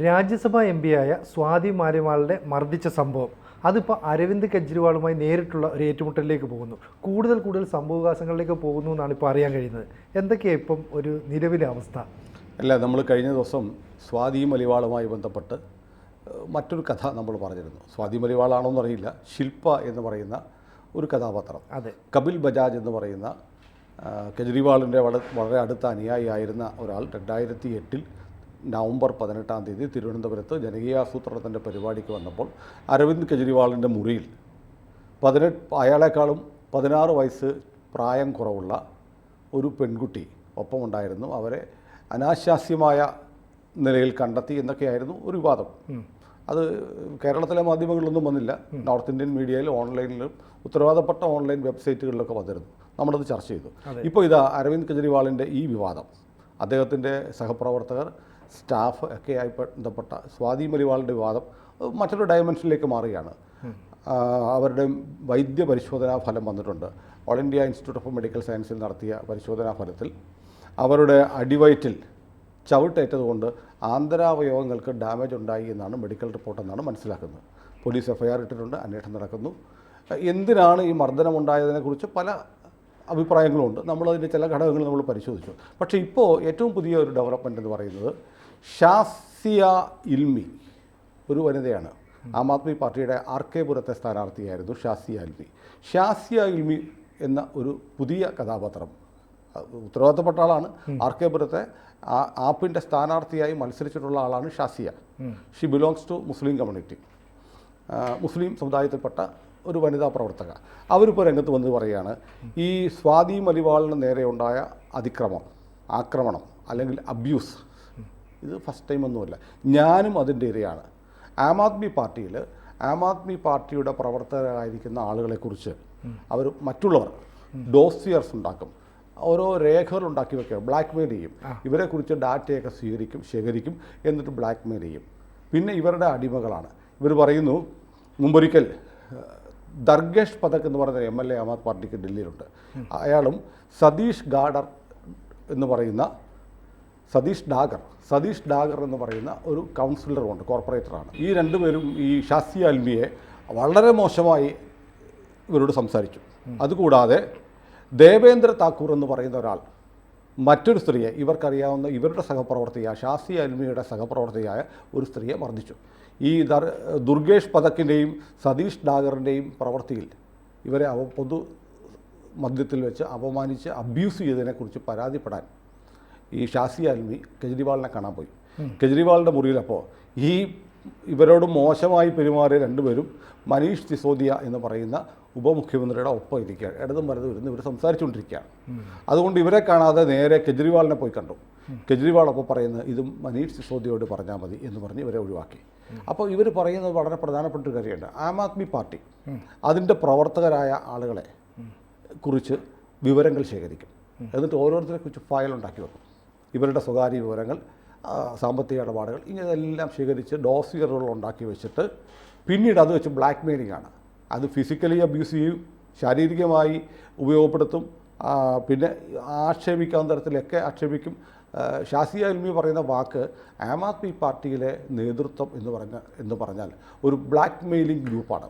രാജ്യസഭാ M പിയായ Swathi മാലിവാളിനെ മർദ്ദിച്ച സംഭവം അതിപ്പോൾ അരവിന്ദ് കെജ്രിവാളുമായി നേരിട്ടുള്ള ഒരു ഏറ്റുമുട്ടലിലേക്ക് പോകുന്നു. കൂടുതൽ സംഭവവികാസങ്ങളിലേക്ക് പോകുന്നു എന്നാണ് ഇപ്പോൾ അറിയാൻ കഴിയുന്നത്. എന്തൊക്കെയാണ് ഇപ്പം ഒരു നിലവിലെ അവസ്ഥ? അല്ല, നമ്മൾ കഴിഞ്ഞ ദിവസം സ്വാതി മലിവാളുമായി ബന്ധപ്പെട്ട് മറ്റൊരു കഥ നമ്മൾ പറഞ്ഞിരുന്നു. സ്വാതി മലിവാളാണോന്ന് അറിയില്ല, ശില്പ എന്ന് പറയുന്ന ഒരു കഥാപാത്രം. അതെ, കപിൽ ബജാജ് എന്ന് പറയുന്ന കെജ്രിവാളിൻ്റെ വളരെ അടുത്ത അനുയായിയായിരുന്ന ഒരാൾ 2008 നവംബർ 18 തിരുവനന്തപുരത്ത് ജനകീയാസൂത്രണത്തിൻ്റെ പരിപാടിക്ക് വന്നപ്പോൾ അരവിന്ദ് കെജ്രിവാളിൻ്റെ മുറിയിൽ അയാളെക്കാളും 16 വയസ്സ് പ്രായം കുറവുള്ള ഒരു പെൺകുട്ടി ഒപ്പമുണ്ടായിരുന്നു. അവരെ അനാശാസ്യമായ നിലയിൽ കണ്ടെത്തി എന്നൊക്കെയായിരുന്നു ഒരു വിവാദം. അത് കേരളത്തിലെ മാധ്യമങ്ങളിലൊന്നും വന്നില്ല. നോർത്ത് ഇന്ത്യൻ മീഡിയയിൽ, ഓൺലൈനിലും ഉത്തരവാദപ്പെട്ട ഓൺലൈൻ വെബ്സൈറ്റുകളിലൊക്കെ വന്നിരുന്നു. നമ്മളത് ചർച്ച ചെയ്തു. ഇപ്പോൾ ഇതാ അരവിന്ദ് കെജ്രിവാളിൻ്റെ ഈ വിവാദം, അദ്ദേഹത്തിൻ്റെ സഹപ്രവർത്തകർ, സ്റ്റാഫ് ഒക്കെയായി ബന്ധപ്പെട്ട സ്വാതി മലിവാളിൻ്റെ വിവാദം മറ്റൊരു ഡയമെൻഷനിലേക്ക് മാറുകയാണ്. അവരുടെ വൈദ്യ പരിശോധനാ ഫലം വന്നിട്ടുണ്ട്. All India institute of medical സയൻസിൽ നടത്തിയ പരിശോധനാ ഫലത്തിൽ അവരുടെ അടിവയറ്റിൽ ചവിട്ടേറ്റതുകൊണ്ട് ആന്തരാവയവങ്ങൾക്ക് ഡാമേജ് ഉണ്ടായി എന്നാണ് മെഡിക്കൽ റിപ്പോർട്ടെന്നാണ് മനസ്സിലാക്കുന്നത്. പോലീസ് എഫ്ഐആർ ഇട്ടിട്ടുണ്ട്, അന്വേഷണം നടക്കുന്നു. എന്തിനാണ് ഈ മർദ്ദനം ഉണ്ടായതിനെക്കുറിച്ച് പല അഭിപ്രായങ്ങളുമുണ്ട്. നമ്മളതിൻ്റെ ചില ഘടകങ്ങൾ നമ്മൾ പരിശോധിച്ചു. പക്ഷേ ഇപ്പോൾ ഏറ്റവും പുതിയ ഒരു ഡെവലപ്മെൻ്റ് എന്ന് പറയുന്നത് ഷാസിയ ഇൽമി, ഒരു വനിതയാണ്. ആം ആദ്മി പാർട്ടിയുടെ RK പുരത്തെ സ്ഥാനാർത്ഥിയായിരുന്നു ഷാസിയ ഇൽമി. ഷാസിയ ഇൽമി എന്ന ഒരു പുതിയ കഥാപാത്രം, ഉത്തരവാദിത്തപ്പെട്ട ആളാണ്. RK പുരത്തെ ആപ്പിൻ്റെ സ്ഥാനാർത്ഥിയായി മത്സരിച്ചിട്ടുള്ള ആളാണ് Shazia. She belongs to Muslim community, മുസ്ലിം സമുദായത്തിൽപ്പെട്ട ഒരു വനിതാ പ്രവർത്തക. അവരിപ്പോൾ രംഗത്ത് വന്ന് പറയുകയാണ്, ഈ സ്വാതി മലിവാളിന് നേരെ ഉണ്ടായ ആക്രമണം അല്ലെങ്കിൽ അബ്യൂസ് ഇത് ഫസ്റ്റ് ടൈം ഒന്നുമല്ല, ഞാനും അതിൻ്റെ ഇരയാണ്. ആം ആദ്മി പാർട്ടിയുടെ പ്രവർത്തകരായിരിക്കുന്ന ആളുകളെക്കുറിച്ച് അവർ മറ്റുള്ളവർ ഡോസിയേഴ്സ് ഉണ്ടാക്കും, ഓരോ രേഖകൾ ഉണ്ടാക്കി വയ്ക്കുക, ബ്ലാക്ക് മെയിൽ ചെയ്യും. ഇവരെക്കുറിച്ച് ഡാറ്റയൊക്കെ ശേഖരിക്കും, എന്നിട്ട് ബ്ലാക്ക് മെയിൽ ചെയ്യും. പിന്നെ ഇവരുടെ അടിമകളാണ്. ഇവർ പറയുന്നു, മുമ്പൊരിക്കൽ ദർഗേഷ് പഥക് എന്ന് പറയുന്ന MLA ആം ആദ്മി പാർട്ടിക്ക് ഡൽഹിയിലുണ്ട്. അയാളും സതീഷ് ഡാഗർ എന്ന് പറയുന്ന ഒരു കൗൺസിലറുമുണ്ട്, കോർപ്പറേറ്ററാണ്. ഈ രണ്ടുപേരും ഈ ഷാസിയ അൽമിയെ വളരെ മോശമായി ഇവരോട് സംസാരിച്ചു. അതുകൂടാതെ ദേവേന്ദ്ര താക്കൂർ എന്ന് പറയുന്ന ഒരാൾ മറ്റൊരു സ്ത്രീയെ, ഇവർക്കറിയാവുന്ന ഇവരുടെ സഹപ്രവർത്തകയായ ഷാസിയ അൽമിയുടെ സഹപ്രവർത്തകയായ ഒരു സ്ത്രീയെ മർദ്ദിച്ചു. ഈ ദുർഗേഷ് പഥക്കിൻ്റെയും സതീഷ് ഡാഗറിൻ്റെയും പ്രവൃത്തിയിൽ ഇവരെ പൊതു മധ്യത്തിൽ വെച്ച് അപമാനിച്ച് അബ്യൂസ് ചെയ്തതിനെക്കുറിച്ച് പരാതിപ്പെടാൻ ഈ ഷാസിയ അൽമി കെജ്രിവാളിനെ കാണാൻ പോയി. കെജ്രിവാളിൻ്റെ മുറിയിലപ്പോൾ ഇവരോട് മോശമായി പെരുമാറിയ രണ്ടുപേരും മനീഷ് സിസോദിയ എന്ന് പറയുന്ന ഉപമുഖ്യമന്ത്രിയുടെ ഒപ്പം ഇരിക്കുകയാണ്. ഇടതും വലതും ഇരുന്ന് ഇവർ സംസാരിച്ചുകൊണ്ടിരിക്കുകയാണ്. അതുകൊണ്ട് ഇവരെ കാണാതെ നേരെ കെജ്രിവാളിനെ പോയി കണ്ടു. കെജ്രിവാൾ അപ്പോൾ പറയുന്നത്, ഇത് മനീഷ് സിസോദിയോട് പറഞ്ഞാൽ മതി എന്ന് പറഞ്ഞ് ഇവരെ ഒഴിവാക്കി. അപ്പോൾ ഇവർ പറയുന്നത് വളരെ പ്രധാനപ്പെട്ട ഒരു കാര്യമുണ്ട്. ആം ആദ്മി പാർട്ടി അതിൻ്റെ പ്രവർത്തകരായ ആളുകളെ കുറിച്ച് വിവരങ്ങൾ ശേഖരിക്കും, എന്നിട്ട് ഓരോരുത്തരെ കുറിച്ച് ഫയൽ ഉണ്ടാക്കി വെക്കും. ഇവരുടെ സ്വകാര്യ വിവരങ്ങൾ, സാമ്പത്തിക ഇടപാടുകൾ, ഇങ്ങനെല്ലാം ശേഖരിച്ച് ഡോസിയറുകൾ ഉണ്ടാക്കി വെച്ചിട്ട് പിന്നീട് അത് വെച്ച് ബ്ലാക്ക് മെയിലിംഗ് ആണ്. അത് ഫിസിക്കലി അബ്യൂസ് ചെയ്യും, ശാരീരികമായി ഉപയോഗപ്പെടുത്തും, പിന്നെ ആക്ഷേപിക്കാവുന്ന തരത്തിലൊക്കെ ആക്ഷേപിക്കും. ഷാസിയ അൽമി പറയുന്ന വാക്ക് ആം ആദ്മി പാർട്ടിയിലെ നേതൃത്വം എന്ന് പറഞ്ഞാൽ ഒരു ബ്ലാക്ക് മെയിലിംഗ് ഗ്രൂപ്പാണ്.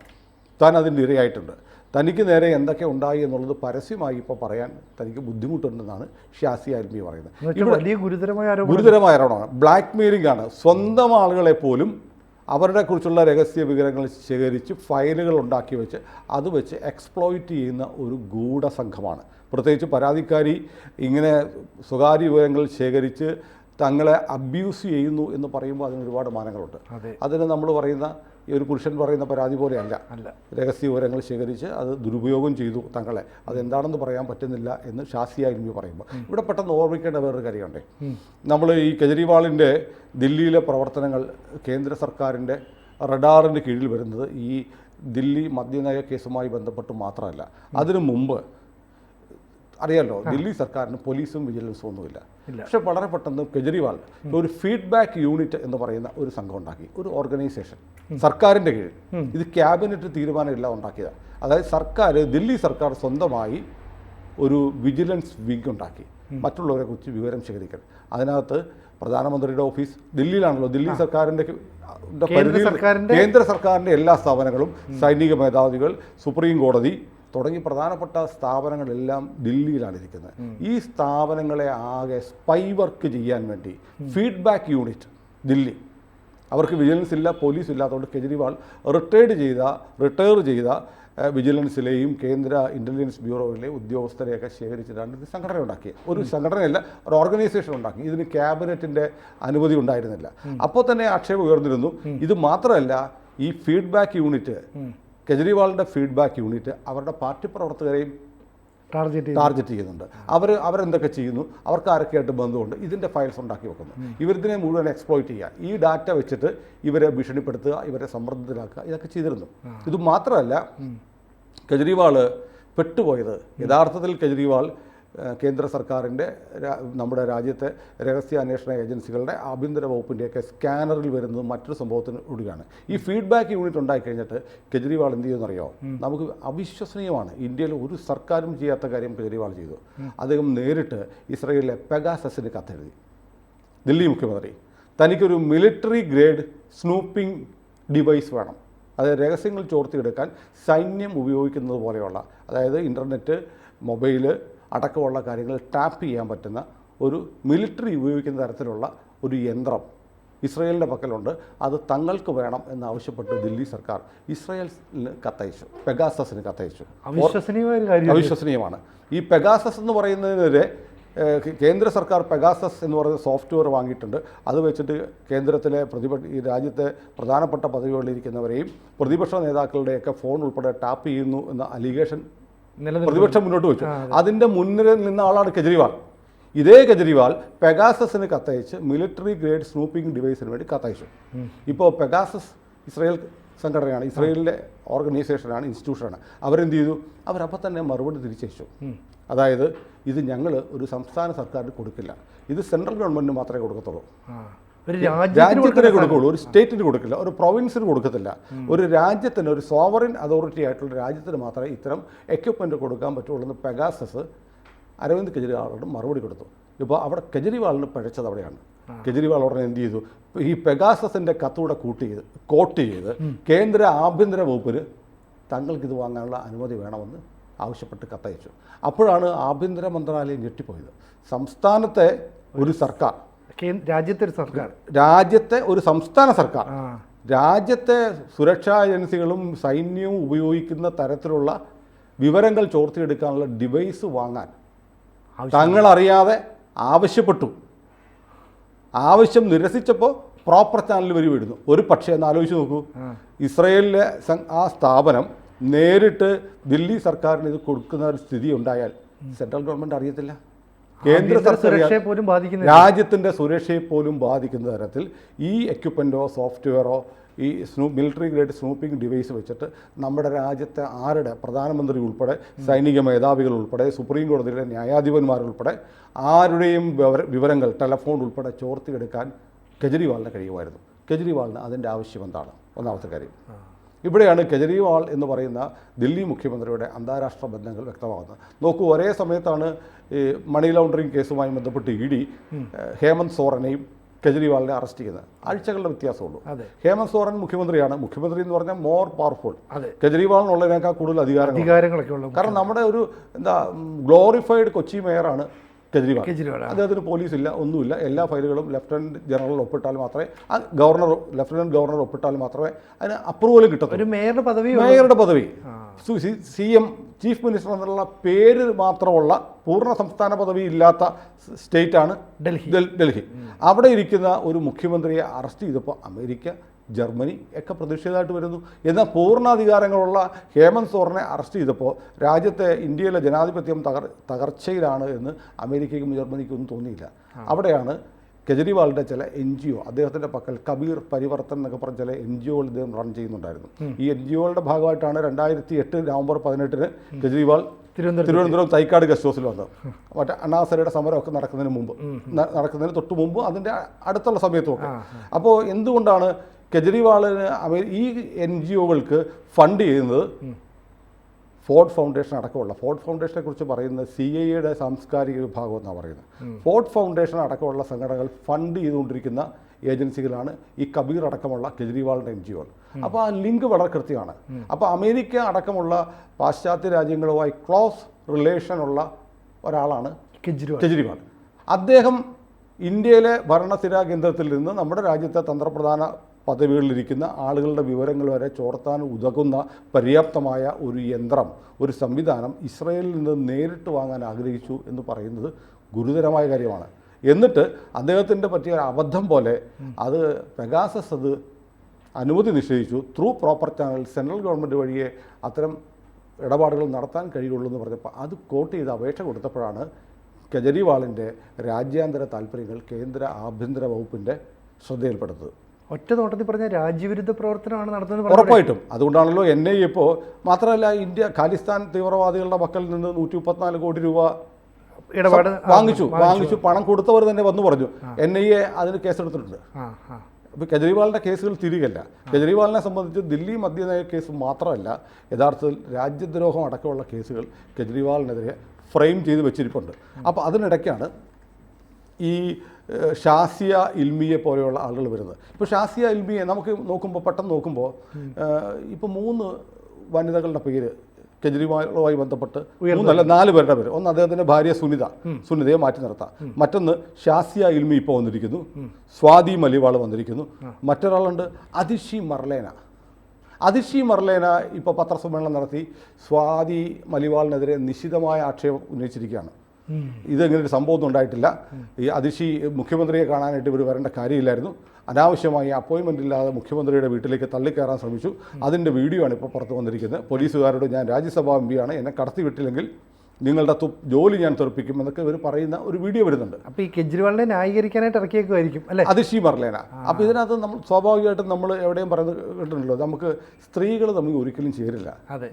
താൻ അതിൻ്റെ ഇരയായിട്ടുണ്ട്, തനിക്ക് നേരെ എന്തൊക്കെ ഉണ്ടായി എന്നുള്ളത് പരസ്യമായി ഇപ്പോൾ പറയാൻ തനിക്ക് ബുദ്ധിമുട്ടുണ്ടെന്നാണ് ഷാസിയ അൽമി പറയുന്നത്. വലിയ ഗുരുതരമായ ആരോപണമാണ്, ബ്ലാക്ക് മെയിലിംഗ് ആണ്. സ്വന്തം ആളുകളെ പോലും അവരുടെ കുറിച്ചുള്ള രഹസ്യ വിവരങ്ങൾ ശേഖരിച്ച് ഫയലുകൾ ഉണ്ടാക്കി വെച്ച് അത് വെച്ച് എക്സ്പ്ലോയിറ്റ് ചെയ്യുന്ന ഒരു ഗൂഢസംഘമാണ്. പ്രത്യേകിച്ച് പരാതിക്കാരി ഇങ്ങനെ സ്വകാര്യ വിവരങ്ങൾ ശേഖരിച്ച് തങ്ങളെ അബ്യൂസ് ചെയ്യുന്നു എന്ന് പറയുമ്പോൾ അതിന് ഒരുപാട് മാനങ്ങളുണ്ട്. അതിന് നമ്മൾ പറയുന്ന ഈ ഒരു പുരുഷൻ പറയുന്ന പരാതി പോലെയല്ല. രഹസ്യ വിവരങ്ങൾ ശേഖരിച്ച് അത് ദുരുപയോഗം ചെയ്തു തങ്ങളെ, അതെന്താണെന്ന് പറയാൻ പറ്റുന്നില്ല എന്ന് ഷാസിയ അൽമി പറയുമ്പോൾ ഇവിടെ പെട്ടെന്ന് ഓർമ്മിക്കേണ്ട വേറൊരു കാര്യമുണ്ട്. നമ്മൾ ഈ കെജ്രിവാളിൻ്റെ ദില്ലിയിലെ പ്രവർത്തനങ്ങൾ കേന്ദ്ര സർക്കാരിൻ്റെ റഡാറിൻ്റെ കീഴിൽ വരുന്നത് ഈ ദില്ലി മദ്യനയ കേസുമായി ബന്ധപ്പെട്ട് മാത്രമല്ല. അതിനു മുമ്പ് അറിയാമല്ലോ, ദില്ലി സർക്കാരിന് പോലീസും വിജിലൻസും ഒന്നുമില്ല. പക്ഷെ വളരെ പെട്ടെന്ന് കെജ്രിവാൾ ഒരു ഫീഡ്ബാക്ക് യൂണിറ്റ് എന്ന് പറയുന്ന ഒരു സംഘം ഉണ്ടാക്കി, ഒരു ഓർഗനൈസേഷൻ സർക്കാരിൻ്റെ കീഴിൽ. ഇത് ക്യാബിനറ്റ് തീരുമാനമില്ല ഉണ്ടാക്കിയതാണ്. അതായത് ദില്ലി സർക്കാർ സ്വന്തമായി ഒരു വിജിലൻസ് വിങ് ഉണ്ടാക്കി, മറ്റുള്ളവരെ കുറിച്ച് വിവരം ശേഖരിക്കണം. അതിനകത്ത് പ്രധാനമന്ത്രിയുടെ ഓഫീസ് ദില്ലിയിലാണല്ലോ. ദില്ലി സർക്കാരിൻ്റെ സർക്കാരിന്റെ കേന്ദ്ര സർക്കാരിൻ്റെ എല്ലാ സ്ഥാപനങ്ങളും, സൈനിക മേധാവികൾ, സുപ്രീം കോടതി തുടങ്ങി പ്രധാനപ്പെട്ട സ്ഥാപനങ്ങളെല്ലാം ദില്ലിയിലാണ് ഇരിക്കുന്നത്. ഈ സ്ഥാപനങ്ങളെ ആകെ സ്പൈ വർക്ക് ചെയ്യാൻ വേണ്ടി ഫീഡ്ബാക്ക് യൂണിറ്റ് ദില്ലി, അവർക്ക് വിജിലൻസ് ഇല്ല, പോലീസ് ഇല്ലാത്തതുകൊണ്ട് കെജ്രിവാൾ റിട്ടയർ ചെയ്ത വിജിലൻസിലെയും കേന്ദ്ര ഇൻ്റലിജൻസ് ബ്യൂറോയിലെയും ഉദ്യോഗസ്ഥരെയൊക്കെ ശേഖരിച്ചിട്ടാണ് ഇത് സംഘടന ഉണ്ടാക്കിയത്. ഒരു സംഘടനയല്ല, ഒരു ഓർഗനൈസേഷൻ ഉണ്ടാക്കി. ഇതിന് ക്യാബിനറ്റിൻ്റെ അനുമതി ഉണ്ടായിരുന്നില്ല. അപ്പോൾ തന്നെ ആക്ഷേപം ഉയർന്നിരുന്നു. ഇത് മാത്രമല്ല, ഈ ഫീഡ്ബാക്ക് യൂണിറ്റ്, കെജ്രിവാളിൻ്റെ ഫീഡ്ബാക്ക് യൂണിറ്റ് അവരുടെ പാർട്ടി പ്രവർത്തകരെയും ടാർഗറ്റ് ചെയ്യുന്നുണ്ട്. അവരെന്തൊക്കെ ചെയ്യുന്നു, അവർക്ക് ആരൊക്കെയായിട്ട് ബന്ധമുണ്ട്, ഇതിൻ്റെ ഫയൽസ് ഉണ്ടാക്കി വെക്കുന്നു. ഇവരിതിനെ മുഴുവൻ എക്സ്പ്ലോയിറ്റ് ചെയ്യുക, ഈ ഡാറ്റ വെച്ചിട്ട് ഇവരെ ഭീഷണിപ്പെടുത്തുക, ഇവരെ സമ്മർദ്ദത്തിലാക്കുക, ഇതൊക്കെ ചെയ്തിരുന്നു. ഇത് മാത്രമല്ല, കെജ്രിവാൾ പെട്ടുപോയത്, യഥാർത്ഥത്തിൽ കെജ്രിവാൾ കേന്ദ്ര സർക്കാരിൻ്റെ, നമ്മുടെ രാജ്യത്തെ രഹസ്യാന്വേഷണ ഏജൻസികളുടെ, ആഭ്യന്തര വകുപ്പിൻ്റെയൊക്കെ സ്കാനറിൽ വരുന്നത് മറ്റൊരു സംഭവത്തിന് കൂടിയാണ്. ഈ ഫീഡ്ബാക്ക് യൂണിറ്റ് ഉണ്ടായിക്കഴിഞ്ഞിട്ട് കെജ്രിവാൾ എന്ത് ചെയ്യുമെന്നറിയോ? നമുക്ക് അവിശ്വസനീയമാണ്. ഇന്ത്യയിൽ ഒരു സർക്കാരും ചെയ്യാത്ത കാര്യം കെജ്രിവാൾ ചെയ്തു. അദ്ദേഹം നേരിട്ട് ഇസ്രയേലിലെ പെഗാസസിന് കത്തെഴുതി. ദില്ലി മുഖ്യമന്ത്രി, തനിക്കൊരു മിലിറ്ററി ഗ്രേഡ് സ്നൂപ്പിംഗ് ഡിവൈസ് വേണം. അതായത് രഹസ്യങ്ങൾ ചോർത്തിയെടുക്കാൻ സൈന്യം ഉപയോഗിക്കുന്നത് പോലെയുള്ള, അതായത് ഇൻ്റർനെറ്റ്, മൊബൈല് അടക്കമുള്ള കാര്യങ്ങൾ ടാപ്പ് ചെയ്യാൻ പറ്റുന്ന ഒരു മിലിറ്ററി ഉപയോഗിക്കുന്ന തരത്തിലുള്ള ഒരു യന്ത്രം ഇസ്രയേലിൻ്റെ പക്കലുണ്ട്. അത് തങ്ങൾക്ക് വേണം എന്നാവശ്യപ്പെട്ട് ദില്ലി സർക്കാർ ഇസ്രയേലിന് കത്തയച്ചു, പെഗാസസിന് കത്തയച്ചു. അവിശ്വസനീയമാണ്. ഈ പെഗാസസ് എന്ന് പറയുന്നതിനെതിരെ കേന്ദ്ര സർക്കാർ പെഗാസസ് എന്ന് പറയുന്ന സോഫ്റ്റ്വെയർ വാങ്ങിയിട്ടുണ്ട്. അത് വെച്ചിട്ട് കേന്ദ്രത്തിലെ ഈ രാജ്യത്തെ പ്രധാനപ്പെട്ട പദവികളിലിരിക്കുന്നവരെയും പ്രതിപക്ഷ നേതാക്കളുടെയൊക്കെ ഫോൺ ഉൾപ്പെടെ ടാപ്പ് ചെയ്യുന്നു എന്ന അലിഗേഷൻ പ്രതിപക്ഷം മുന്നോട്ട് വെച്ചു. അതിൻ്റെ മുന്നിൽ നിന്ന ആളാണ് കെജ്രിവാൾ. ഇതേ കെജ്രിവാൾ പെഗാസസിന് കത്തയച്ച് മിലിറ്ററി ഗ്രേഡ് സ്നൂപ്പിംഗ് ഡിവൈസിന് വേണ്ടി കത്തയച്ചു. ഇപ്പോൾ പെഗാസസ് ഇസ്രയേൽ സംഘടനയാണ്, ഇസ്രയേലിലെ ഓർഗനൈസേഷനാണ്, ഇൻസ്റ്റിറ്റ്യൂഷനാണ്. അവരെന്ത് ചെയ്തു? അവരപ്പോൾ തന്നെ മറുപടി തിരിച്ചയച്ചു. അതായത് ഇത് ഞങ്ങൾ ഒരു സംസ്ഥാന സർക്കാരിന് കൊടുക്കില്ല, ഇത് സെൻട്രൽ ഗവൺമെൻറ്റിന് മാത്രമേ കൊടുക്കത്തുള്ളൂ, രാജ്യത്തിനെ കൊടുക്കുള്ളൂ, ഒരു സ്റ്റേറ്റിന് കൊടുക്കില്ല, ഒരു പ്രൊവിൻസിന് കൊടുക്കത്തില്ല. ഒരു രാജ്യത്തിന്, ഒരു സോവറിൻ അതോറിറ്റി ആയിട്ടുള്ള രാജ്യത്തിന് മാത്രമേ ഇത്തരം എക്യുപ്മെൻറ്റ് കൊടുക്കാൻ പറ്റുള്ളൂ എന്ന് പെഗാസസ് അരവിന്ദ് കെജ്രിവാളോട് മറുപടി കൊടുത്തു. ഇപ്പോൾ അവിടെ കെജ്രിവാളിന് പഴച്ചത് അവിടെയാണ്. കെജ്രിവാൾ ഉടനെ എന്ത് ചെയ്തു? ഈ പെഗാസസിൻ്റെ കത്തൂടെ കോട്ട് ചെയ്ത് കേന്ദ്ര ആഭ്യന്തര വകുപ്പിന് തങ്ങൾക്കിത് വാങ്ങാനുള്ള അനുമതി വേണമെന്ന് ആവശ്യപ്പെട്ട് കത്തയച്ചു. അപ്പോഴാണ് ആഭ്യന്തര മന്ത്രാലയം ഞെട്ടിപ്പോയത്. സംസ്ഥാനത്തെ ഒരു സർക്കാർ, രാജ്യത്തെ ഒരു സംസ്ഥാന സർക്കാർ, രാജ്യത്തെ സുരക്ഷാ ഏജൻസികളും സൈന്യവും ഉപയോഗിക്കുന്ന തരത്തിലുള്ള വിവരങ്ങൾ ചോർത്തിയെടുക്കാനുള്ള ഡിവൈസ് വാങ്ങാൻ തങ്ങളറിയാതെ ആവശ്യപ്പെട്ടു. ആവശ്യം നിരസിച്ചപ്പോൾ പ്രോപ്പർ ചാനൽ വഴി വിടുന്നു. ഒരു പക്ഷേ എന്ന് ആലോചിച്ച് നോക്കൂ, ഇസ്രയേലിലെ ആ സ്ഥാപനം നേരിട്ട് ദില്ലി സർക്കാരിന് ഇത് കൊടുക്കുന്ന ഒരു സ്ഥിതി ഉണ്ടായാൽ സെൻട്രൽ ഗവൺമെൻറ് അറിയത്തില്ല. കേന്ദ്ര സർക്കാർ രാജ്യത്തിൻ്റെ സുരക്ഷയെ പോലും ബാധിക്കുന്ന തരത്തിൽ ഈ എക്യുപ്മെൻറ്റോ സോഫ്റ്റ്വെയറോ ഈ മിലിറ്ററി ഗ്രേഡ് സ്നൂപ്പിംഗ് ഡിവൈസ് വെച്ചിട്ട് നമ്മുടെ രാജ്യത്തെ ആരുടെ, പ്രധാനമന്ത്രി ഉൾപ്പെടെ, സൈനിക മേധാവികൾ ഉൾപ്പെടെ, സുപ്രീം കോടതിയിലെ ന്യായാധിപന്മാരുൾപ്പെടെ ആരുടെയും വിവരങ്ങൾ, ടെലഫോൺ ഉൾപ്പെടെ ചോർത്തിയെടുക്കാൻ കെജ്രിവാളിന് കഴിയുമായിരുന്നു. കെജ്രിവാളിന് അതിൻ്റെ ആവശ്യം എന്താണ്? ഒന്നാമത്തെ കാര്യം. ഇവിടെയാണ് കെജ്രിവാൾ എന്ന് പറയുന്ന ദില്ലി മുഖ്യമന്ത്രിയുടെ അന്താരാഷ്ട്ര ബന്ധങ്ങൾ വ്യക്തമാകുന്നത്. നോക്കൂ, ഒരേ സമയത്താണ് ഈ മണി ലോണ്ടറിങ് കേസുമായി ബന്ധപ്പെട്ട് ഇഡി ഹേമന്ത് സോറനെയും കെജ്രിവാളിനെ അറസ്റ്റ് ചെയ്യുന്നത്. ആഴ്ചകളുടെ വ്യത്യാസമുള്ളൂ. ഹേമന്ത് സോറൻ മുഖ്യമന്ത്രിയാണ്. മുഖ്യമന്ത്രി എന്ന് പറഞ്ഞാൽ മോർ പവർഫുൾ. കെജ്രിവാളിനുള്ളതിനേക്കാൾ കൂടുതൽ അധികാരങ്ങളൊക്കെ ഉള്ളൂ. കാരണം നമ്മുടെ ഒരു ഗ്ലോറിഫൈഡ് കൊച്ചി മേയറാണ് കെജ്രിവാൾ. അദ്ദേഹത്തിന് പോലീസില്ല, ഒന്നുമില്ല. എല്ലാ ഫയലുകളും ലഫ്റ്റനന്റ് ജനറൽ ഒപ്പിട്ടാൽ മാത്രമേ, ലഫ്റ്റനന്റ് ഗവർണർ ഒപ്പിട്ടാൽ മാത്രമേ അതിന് അപ്രൂവൽ കിട്ടത്തുള്ളൂ. മേയറുടെ പദവി CM ചീഫ് മിനിസ്റ്റർ എന്നുള്ള പേര് മാത്രമുള്ള പൂർണ്ണ സംസ്ഥാന പദവി ഇല്ലാത്ത സ്റ്റേറ്റാണ് ഡൽഹി. അവിടെ ഇരിക്കുന്ന ഒരു മുഖ്യമന്ത്രിയെ അറസ്റ്റ് ചെയ്തപ്പോൾ അമേരിക്ക, ജർമ്മനി ഒക്കെ പ്രതിഷേധമായിട്ട് വരുന്നു. എന്നാൽ പൂർണ്ണാധികാരങ്ങളുള്ള ഹേമന്ത് സോറനെ അറസ്റ്റ് ചെയ്തപ്പോൾ രാജ്യത്തെ ഇന്ത്യയിലെ ജനാധിപത്യം തകർച്ചയിലാണ് എന്ന് അമേരിക്കയ്ക്കും ജർമ്മനിക്കും ഒന്നും തോന്നിയില്ല. അവിടെയാണ് കെജ്രിവാളിൻ്റെ ചില NGO, അദ്ദേഹത്തിൻ്റെ പക്കൽ കബീർ പരിവർത്തൻ എന്നൊക്കെ പറഞ്ഞ ചില NGOകൾ ഇദ്ദേഹം റൺ ചെയ്യുന്നുണ്ടായിരുന്നു. ഈ NGOകളുടെ ഭാഗമായിട്ടാണ് 2008 നവംബർ 18 കെജ്രിവാൾ തിരുവനന്തപുരം തൈക്കാട് ഗസ്റ്റ് ഹൗസിൽ വന്നത്. മറ്റേ അണ്ണാസരയുടെ സമരമൊക്കെ നടക്കുന്നതിന് തൊട്ട് മുമ്പ്, അതിൻ്റെ അടുത്തുള്ള സമയത്തുമൊക്കെ. അപ്പോൾ എന്തുകൊണ്ടാണ് കെജ്രിവാളിന് ഈ NGOകൾക്ക് ഫണ്ട് ചെയ്യുന്നത് ഫോർഡ് ഫൗണ്ടേഷൻ അടക്കമുള്ള, ഫോർഡ് ഫൗണ്ടേഷനെ കുറിച്ച് പറയുന്നത് CIA സാംസ്കാരിക വിഭാഗം എന്നാണ് പറയുന്നത്. ഫോർഡ് ഫൗണ്ടേഷൻ അടക്കമുള്ള സംഘടനകൾ ഫണ്ട് ചെയ്തുകൊണ്ടിരിക്കുന്ന ഏജൻസികളാണ് ഈ കബീർ അടക്കമുള്ള കെജ്രിവാളിൻ്റെ NGO. അപ്പോൾ ആ ലിങ്ക് വളരെ കൃത്യമാണ്. അപ്പോൾ അമേരിക്ക അടക്കമുള്ള പാശ്ചാത്യ രാജ്യങ്ങളുമായി ക്ലോസ് റിലേഷനുള്ള ഒരാളാണ് കെജ്രിവാൾ. അദ്ദേഹം ഇന്ത്യയിലെ ഭരണസ്ഥിരാ കേന്ദ്രത്തിൽ നിന്ന് നമ്മുടെ രാജ്യത്തെ തന്ത്രപ്രധാന പദവികളിലിരിക്കുന്ന ആളുകളുടെ വിവരങ്ങൾ വരെ ചോർത്താൻ ഉതകുന്ന പര്യാപ്തമായ ഒരു യന്ത്രം, ഒരു സംവിധാനം ഇസ്രയേലിൽ നിന്ന് നേരിട്ട് വാങ്ങാൻ ആഗ്രഹിച്ചു എന്ന് പറയുന്നത് ഗുരുതരമായ കാര്യമാണ്. എന്നിട്ട് അദ്ദേഹത്തിൻ്റെ പറ്റിയ ഒരു അബദ്ധം പോലെ അത് പെഗാസസ് അത് അനുമതി നിഷേധിച്ചു. Through proper channel central government വഴിയെ അത്തരം ഇടപാടുകൾ നടത്താൻ കഴിയുള്ളൂ എന്ന് പറഞ്ഞപ്പോൾ അത് കോട്ട് ചെയ്ത് അപേക്ഷ കൊടുത്തപ്പോഴാണ് കെജ്രിവാളിൻ്റെ രാജ്യാന്തര താല്പര്യങ്ങൾ കേന്ദ്ര ആഭ്യന്തര വകുപ്പിൻ്റെ ശ്രദ്ധയിൽപ്പെടുന്നത്. ഒറ്റ നോട്ടത്തിൽ പറഞ്ഞ രാജ്യവിരുദ്ധ പ്രവർത്തനമാണ് നടത്തുന്നത്. ഉറപ്പായിട്ടും അതുകൊണ്ടാണല്ലോ NIA ഇപ്പോൾ മാത്രമല്ല ഇന്ത്യ ഖാലിസ്ഥാൻ തീവ്രവാദികളുടെ പക്കൽ നിന്ന് 134 കോടി രൂപ ഇടപാട് വാങ്ങിച്ചു പണം കൊടുത്തവർ തന്നെ വന്നു പറഞ്ഞു. NIA അതിന് കേസെടുത്തിട്ടുണ്ട്. ഇപ്പോൾ കെജ്രിവാളിൻ്റെ കേസുകൾ തിരികല്ല. കെജ്രിവാളിനെ സംബന്ധിച്ച് ദില്ലി മദ്യനയ കേസ് മാത്രമല്ല, യഥാർത്ഥത്തിൽ രാജ്യദ്രോഹം അടക്കമുള്ള കേസുകൾ കെജ്രിവാളിനെതിരെ ഫ്രെയിം ചെയ്ത് വെച്ചിരിപ്പുണ്ട്. അപ്പോൾ അതിനിടയ്ക്കാണ് ഈ ഷാസിയ ഇൽമിയെ പോലെയുള്ള ആളുകൾ വരുന്നത്. ഇപ്പോൾ ഷാസിയ ഇൽമിയെ നമുക്ക് പെട്ടെന്ന് നോക്കുമ്പോൾ ഇപ്പോൾ 3 വനിതകളുടെ പേര് കെജ്രിവാളുമായി ബന്ധപ്പെട്ട് 4 പേരുടെ പേര്. ഒന്ന് അദ്ദേഹത്തിൻ്റെ ഭാര്യ സുനിതയെ മാറ്റി നിർത്താം. മറ്റൊന്ന് ഷാസിയ ഇൽമി ഇപ്പോൾ വന്നിരിക്കുന്നു, സ്വാതി മലിവാൾ വന്നിരിക്കുന്നു, മറ്റൊരാളുണ്ട് അതിഷി മർലേന ഇപ്പോൾ പത്രസമ്മേളനം നടത്തി സ്വാതി മലിവാളിനെതിരെ നിശിതമായ ആക്ഷേപം ഉന്നയിച്ചിരിക്കുകയാണ്. ഇതെങ്ങനെ ഒരു സംഭവമൊന്നും ഉണ്ടായിട്ടില്ല, ഈ അതിഷി മുഖ്യമന്ത്രിയെ കാണാനായിട്ട് ഇവർ വരേണ്ട കാര്യമില്ലായിരുന്നു, അനാവശ്യമായി അപ്പോയിൻമെൻ്റ് ഇല്ലാതെ മുഖ്യമന്ത്രിയുടെ വീട്ടിലേക്ക് തള്ളിക്കയറാൻ ശ്രമിച്ചു, അതിൻ്റെ വീഡിയോ ആണ് ഇപ്പോൾ പുറത്ത് വന്നിരിക്കുന്നത്. പോലീസുകാരോട് ഞാൻ രാജ്യസഭാ MP ആണ്, എന്നെ കടത്തി വിട്ടില്ലെങ്കിൽ നിങ്ങളുടെ ജോലി ഞാൻ തെറിപ്പിക്കും എന്നൊക്കെ ഇവർ പറയുന്ന ഒരു വീഡിയോ വരുന്നുണ്ട്. അപ്പോൾ ഈ കെജ്രിവാളിനെ ന്യായീകരിക്കാനായിട്ട് ഇറക്കിയേക്കുമായിരിക്കും അല്ലേ അതിഷി മർലേന. അപ്പോൾ ഇതിനകത്ത് നമ്മൾ സ്വാഭാവികമായിട്ടും നമ്മൾ എവിടെയും പറയുന്നത് കേട്ടിട്ടുണ്ടല്ലോ, നമുക്ക് സ്ത്രീകൾ തമ്മിൽ ഒരിക്കലും ചേരില്ല.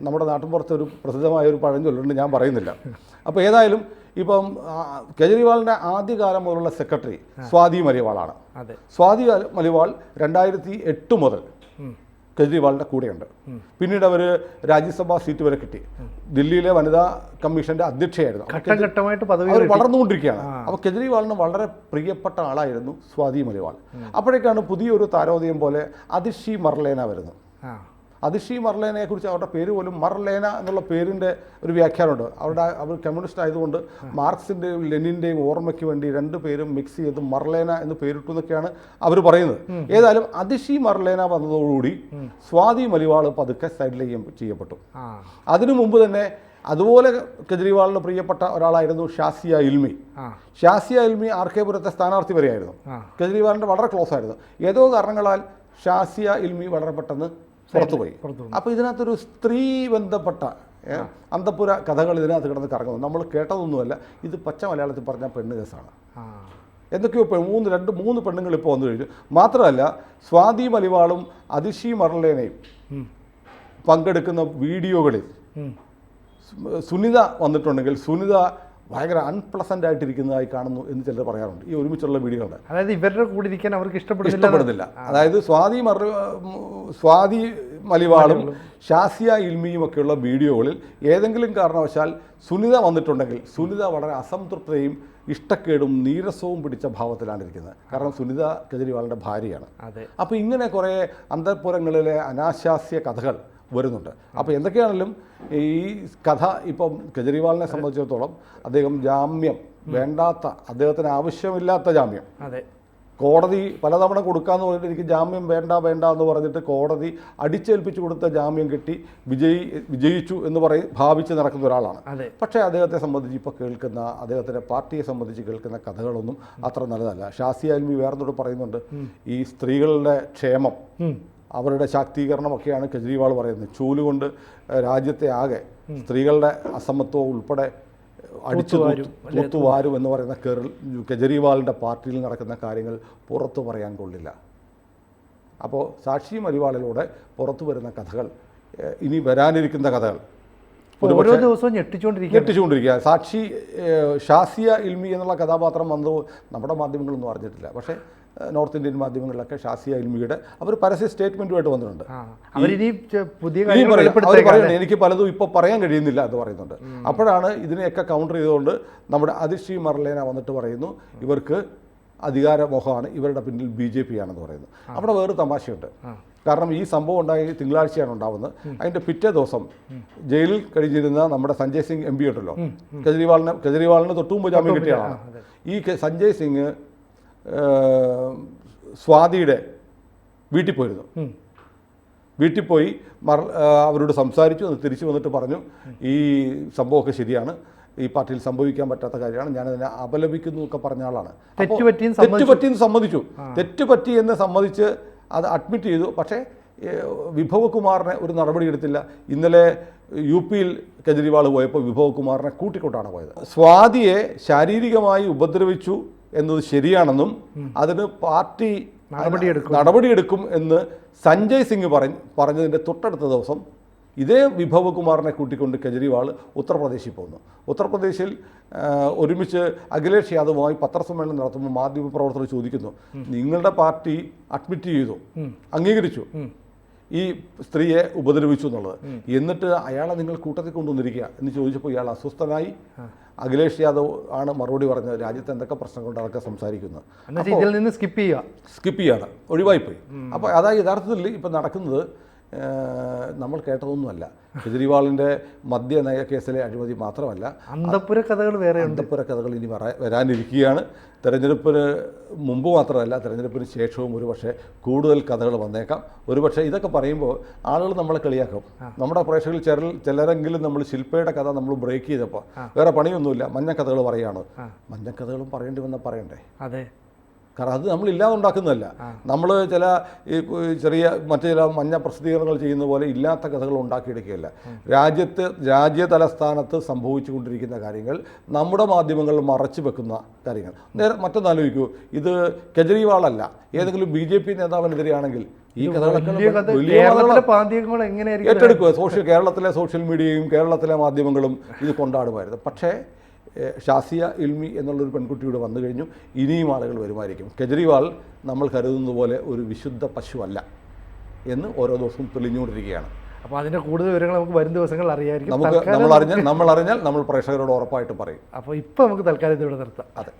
നമ്മുടെ നാട്ടിൻപുറത്ത് ഒരു പ്രസിദ്ധമായ ഒരു പഴഞ്ചൊല്ലുണ്ട്, ഞാൻ പറയുന്നില്ല. അപ്പോൾ ഏതായാലും ഇപ്പം കെജ്രിവാളിൻ്റെ ആദ്യകാലം മുതലുള്ള സെക്രട്ടറി സ്വാതി മലിവാളാണ്. സ്വാതി മലിവാൾ 2008 മുതൽ കെജ്രിവാളിൻ്റെ കൂടെയുണ്ട്. പിന്നീട് അവർ രാജ്യസഭാ സീറ്റ് വരെ കിട്ടി. ദില്ലിയിലെ വനിതാ കമ്മീഷൻ്റെ അധ്യക്ഷയായിരുന്നു. അവർ വളർന്നുകൊണ്ടിരിക്കുകയാണ്. അപ്പോൾ കെജ്രിവാളിന് വളരെ പ്രിയപ്പെട്ട ആളായിരുന്നു സ്വാതി മലിവാൾ. അപ്പോഴേക്കാണ് പുതിയൊരു താരോദയം പോലെ അതിഷി മർലേന വരുന്നത്. അതിഷി മർലേനയെ കുറിച്ച് അവരുടെ പേര് പോലും മർലേന എന്നുള്ള പേരിൻ്റെ ഒരു വ്യാഖ്യാനമുണ്ട്. അവർ കമ്മ്യൂണിസ്റ്റ് ആയതുകൊണ്ട് മാർക്സിൻ്റെയും ലെനിൻ്റെയും ഓർമ്മയ്ക്ക് വേണ്ടി 2 പേരും മിക്സ് ചെയ്ത് മർലേന എന്ന് പേരിട്ടു എന്നൊക്കെയാണ് അവർ പറയുന്നത്. ഏതായാലും അതിഷി മർലേന വന്നതോടുകൂടി സ്വാതി മലിവാൾ പതുക്കെ സൈഡിലേക്ക് ചെയ്യപ്പെട്ടു. അതിനു മുമ്പ് തന്നെ അതുപോലെ കെജ്രിവാളിന് പ്രിയപ്പെട്ട ഒരാളായിരുന്നു ഷാസിയ ഇൽമി. RK പുരത്തെ സ്ഥാനാർത്ഥി വരെയായിരുന്നു. കെജ്രിവാളിൻ്റെ വളരെ ക്ലോസ് ആയിരുന്നു. ഏതോ കാരണങ്ങളാൽ ഷാസിയ ഇൽമി വളരെ പെട്ടെന്ന് പുറത്തുപോയി. അപ്പോൾ ഇതിനകത്തൊരു സ്ത്രീ ബന്ധപ്പെട്ട അന്തപ്പുര കഥകൾ ഇതിനകത്ത് കിടന്ന് കറങ്ങുന്നു. നമ്മൾ കേട്ടതൊന്നുമല്ല, ഇത് പച്ച മലയാളത്തിൽ പറഞ്ഞാൽ പെണ്ണ് കേസാണ്. എന്തൊക്കെയോ 3 പെണ്ണുങ്ങൾ ഇപ്പോൾ വന്നു കഴിഞ്ഞു. മാത്രമല്ല സ്വാതി മലിവാളും അതിഷി മർലേനയും പങ്കെടുക്കുന്ന വീഡിയോകളിൽ സുനിത വന്നിട്ടുണ്ടെങ്കിൽ സുനിത ഭയങ്കര അൺപ്ലസൻ്റ് ആയിട്ടിരിക്കുന്നതായി കാണുന്നു എന്ന് ചിലർ പറയാറുണ്ട്. ഈ ഒരുമിച്ചുള്ള വീഡിയോകളുടെ, അതായത് ഇവരുടെ കൂടെ ഇരിക്കാൻ അവർക്ക് ഇഷ്ടപ്പെടുന്നില്ല. അതായത് സ്വാതി മലിവാളും ഷാസിയ ഇൽമിയും ഒക്കെയുള്ള വീഡിയോകളിൽ ഏതെങ്കിലും കാരണവശാൽ സുനിത വന്നിട്ടുണ്ടെങ്കിൽ സുനിത വളരെ അസംതൃപ്തയും ഇഷ്ടക്കേടും നീരസവും പിടിച്ച ഭാവത്തിലാണ് ഇരിക്കുന്നത്. കാരണം സുനിത കെജ്രിവാളിൻ്റെ ഭാര്യയാണ്. അപ്പോൾ ഇങ്ങനെ കുറേ അന്തർപുരങ്ങളിലെ അനാശാസ്യ കഥകൾ വരുന്നുണ്ട്. അപ്പോൾ എന്തൊക്കെയാണെങ്കിലും ഈ കഥ ഇപ്പം കെജ്രിവാളിനെ സംബന്ധിച്ചിടത്തോളം അദ്ദേഹം ജാമ്യം വേണ്ടാത്ത, അദ്ദേഹത്തിന് ആവശ്യമില്ലാത്ത ജാമ്യം കോടതി പലതവണ കൊടുക്കാമെന്ന് പറഞ്ഞിട്ട് എനിക്ക് ജാമ്യം വേണ്ട എന്ന് പറഞ്ഞിട്ട് കോടതി അടിച്ചേൽപ്പിച്ചു കൊടുത്ത ജാമ്യം കിട്ടി വിജയിച്ചു എന്ന് ഭാവിച്ച് നടക്കുന്ന ഒരാളാണ്. പക്ഷേ അദ്ദേഹത്തെ സംബന്ധിച്ച് ഇപ്പോൾ കേൾക്കുന്ന, അദ്ദേഹത്തിൻ്റെ പാർട്ടിയെ സംബന്ധിച്ച് കേൾക്കുന്ന കഥകളൊന്നും അത്ര നല്ലതല്ല. ഷാസിയ ഇൽമി വേറെന്തോട് പറയുന്നുണ്ട്, ഈ സ്ത്രീകളുടെ ക്ഷേമം, അവരുടെ ശാക്തീകരണമൊക്കെയാണ് കെജ്രിവാൾ പറയുന്നത്. ചൂലുകൊണ്ട് രാജ്യത്തെ ആകെ സ്ത്രീകളുടെ അസമത്വം ഉൾപ്പെടെ അടിച്ചു തൂത്തുവാരും എന്ന് പറയുന്ന കെജ്രിവാളിൻ്റെ പാർട്ടിയിൽ നടക്കുന്ന കാര്യങ്ങൾ പുറത്തു പറയാൻ കൊള്ളില്ല. അപ്പോൾ സാക്ഷി മലിവാളിലൂടെ പുറത്തു വരുന്ന കഥകൾ, ഇനി വരാനിരിക്കുന്ന കഥകൾ ഓരോ ദിവസവും ഞെട്ടിച്ചുകൊണ്ടിരിക്കുക. ഷാസിയ ഇൽമി എന്നുള്ള കഥാപാത്രം വന്നത് നമ്മുടെ മാധ്യമങ്ങളൊന്നും അറിഞ്ഞിട്ടില്ല. പക്ഷേ നോർത്ത് ഇന്ത്യൻ മാധ്യമങ്ങളിലൊക്കെ ഷാസിയ ഇൽമിയുടെ അവർ പരസ്യ സ്റ്റേറ്റ്മെൻറ്റുമായിട്ട് വന്നിട്ടുണ്ട്. അവരിനി പുതിയ അവർ പറയുന്നത് എനിക്ക് പലതും ഇപ്പോൾ പറയാൻ കഴിയുന്നില്ല എന്ന് പറയുന്നുണ്ട്. അപ്പോഴാണ് ഇതിനെയൊക്കെ കൗണ്ടർ ചെയ്തുകൊണ്ട് നമ്മുടെ അതിഷി മർലേന വന്നിട്ട് പറയുന്നു ഇവർക്ക് അധികാരമോഹമാണ്, ഇവരുടെ പിന്നിൽ BJP ആണെന്ന് പറയുന്നു. അവിടെ വേറെ തമാശയുണ്ട്. കാരണം ഈ സംഭവം ഉണ്ടായി തിങ്കളാഴ്ചയാണ് ഉണ്ടാവുന്നത്. അതിൻ്റെ പിറ്റേ ദിവസം ജയിലിൽ കഴിഞ്ഞിരുന്ന നമ്മുടെ സഞ്ജയ് സിംഗ് MP ഉണ്ടല്ലോ, കെജ്രിവാളിന് തൊട്ടുമുമ്പ് ജാമ്യം കിട്ടിയ ആളാണ്. ഈ സഞ്ജയ് സിംഗ് സ്വാതിയുടെ വീട്ടിൽ പോയിരുന്നു. വീട്ടിൽ പോയി അവരോട് സംസാരിച്ചു. അത് തിരിച്ചു വന്നിട്ട് പറഞ്ഞു ഈ സംഭവമൊക്കെ ശരിയാണ്, ഈ പാർട്ടിയിൽ സംഭവിക്കാൻ പറ്റാത്ത കാര്യമാണ്, ഞാനതിനെ അപലപിക്കുന്നു ഒക്കെ പറഞ്ഞ ആളാണ്. തെറ്റുപറ്റിയെന്ന് സമ്മതിച്ചു. തെറ്റുപറ്റി എന്ന് സമ്മതിച്ച് അത് അഡ്മിറ്റ് ചെയ്തു. പക്ഷേ വിഭവകുമാറിനെ ഒരു നടപടി എടുത്തില്ല. ഇന്നലെ UP-യിൽ കെജ്രിവാൾ പോയപ്പോൾ വിഭവകുമാറിനെ കൂട്ടിക്കൊണ്ടാണ് പോയത്. സ്വാതിയെ ശാരീരികമായി ഉപദ്രവിച്ചു എന്നത് ശരിയാണെന്നും അതിന് പാർട്ടി നടപടിയെടുക്കും എന്ന് സഞ്ജയ് സിംഗ് പറഞ്ഞതിൻ്റെ തൊട്ടടുത്ത ദിവസം ഇതേ വിഭവകുമാറിനെ കൂട്ടിക്കൊണ്ട് കെജ്രിവാൾ ഉത്തർപ്രദേശിൽ പോകുന്നു. ഉത്തർപ്രദേശിൽ ഒരുമിച്ച് അഖിലേഷ് യാദവുമായി പത്രസമ്മേളനം നടത്തുമ്പോൾ മാധ്യമപ്രവർത്തകർ ചോദിക്കുന്നു, നിങ്ങളുടെ പാർട്ടി അഡ്മിറ്റ് ചെയ്തു, അംഗീകരിച്ചു ഈ സ്ത്രീയെ ഉപദ്രവിച്ചു എന്നുള്ളത്, എന്നിട്ട് അയാളെ നിങ്ങൾ കൂട്ടത്തിൽ കൊണ്ടുവന്നിരിക്കുക എന്ന് ചോദിച്ചപ്പോൾ ഇയാൾ അസ്വസ്ഥനായി. അഖിലേഷ് യാദവ് ആണ് മറുപടി പറഞ്ഞത്, രാജ്യത്ത് എന്തൊക്കെ പ്രശ്നങ്ങളുണ്ട് അതൊക്കെ സംസാരിക്കുന്നത്, ഇതിൽ നിന്ന് സ്കിപ്പ് ചെയ്യാണ്, ഒഴിവായിപ്പോയി. അപ്പോൾ അതായത് യഥാർത്ഥത്തിൽ ഇപ്പം നടക്കുന്നത് നമ്മൾ കേട്ടതൊന്നുമല്ല. കെജ്രിവാളിൻ്റെ മദ്യനയ കേസിലെ അഴിമതി മാത്രമല്ല, അന്തപ്പുര കഥകൾ ഇനി വരാനിരിക്കുകയാണ്. തെരഞ്ഞെടുപ്പിന് മുമ്പ് മാത്രമല്ല, തെരഞ്ഞെടുപ്പിന് ശേഷവും ഒരുപക്ഷെ കൂടുതൽ കഥകൾ വന്നേക്കാം. ഒരുപക്ഷെ ഇതൊക്കെ പറയുമ്പോൾ ആളുകൾ നമ്മളെ കളിയാക്കും. നമ്മുടെ പ്രേക്ഷകരിൽ ചിലരെങ്കിലും നമ്മൾ ശില്പയുടെ കഥ നമ്മൾ ബ്രേക്ക് ചെയ്തപ്പോൾ വേറെ പണിയൊന്നുമില്ല, മഞ്ഞക്കഥകൾ പറയുകയാണ്. മഞ്ഞക്കഥകളും പറയേണ്ടി വന്നാൽ പറയണ്ടേ? അതെ, കാരണം അത് നമ്മളില്ലാതെ ഉണ്ടാക്കുന്നതല്ല. നമ്മൾ മറ്റു ചില മഞ്ഞ പ്രസിദ്ധീകരണങ്ങൾ ചെയ്യുന്ന പോലെ ഇല്ലാത്ത കഥകൾ ഉണ്ടാക്കിയെടുക്കുകയല്ല. രാജ്യതലസ്ഥാനത്ത് സംഭവിച്ചുകൊണ്ടിരിക്കുന്ന കാര്യങ്ങൾ നമ്മുടെ മാധ്യമങ്ങൾ മറച്ചു വെക്കുന്ന കാര്യങ്ങൾ. മറ്റൊന്നാലോചിക്കൂ, ഇത് കെജ്രിവാളല്ല, ഏതെങ്കിലും BJP നേതാവിനെതിരെയാണെങ്കിൽ ഈ കഥകളൊക്കെ ഏറ്റെടുക്കുക. കേരളത്തിലെ സോഷ്യൽ മീഡിയയും കേരളത്തിലെ മാധ്യമങ്ങളും ഇത് കൊണ്ടാടുമായിരുന്നു. പക്ഷേ ഷാസിയ ഇൽമി എന്നുള്ളൊരു പെൺകുട്ടിയുടെ വന്നു കഴിഞ്ഞു. ഇനിയും ആളുകൾ വരുമായിരിക്കും. കെജ്രിവാൾ നമ്മൾ കരുതുന്നത് പോലെ ഒരു വിശുദ്ധ പശുവല്ല എന്ന് ഓരോ ദിവസവും തെളിഞ്ഞുകൊണ്ടിരിക്കുകയാണ്. അപ്പോൾ അതിൻ്റെ കൂടുതൽ വിവരങ്ങൾ നമുക്ക് വരും ദിവസങ്ങളിൽ അറിയായിരിക്കും. നമ്മൾ അറിഞ്ഞാൽ നമ്മൾ പ്രേക്ഷകരോട് ഉറപ്പായിട്ട് പറയും. അപ്പോൾ ഇപ്പോൾ നമുക്ക് തൽക്കാലം ഇവിടെ നിർത്താം. അതെ,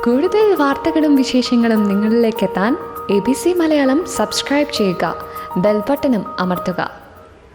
കൂടുതൽ വാർത്തകളും വിശേഷങ്ങളും നിങ്ങളിലേക്ക് എത്താൻ ABC മലയാളം സബ്സ്ക്രൈബ് ചെയ്യുക, ബെൽ ബട്ടണും അമർത്തുക.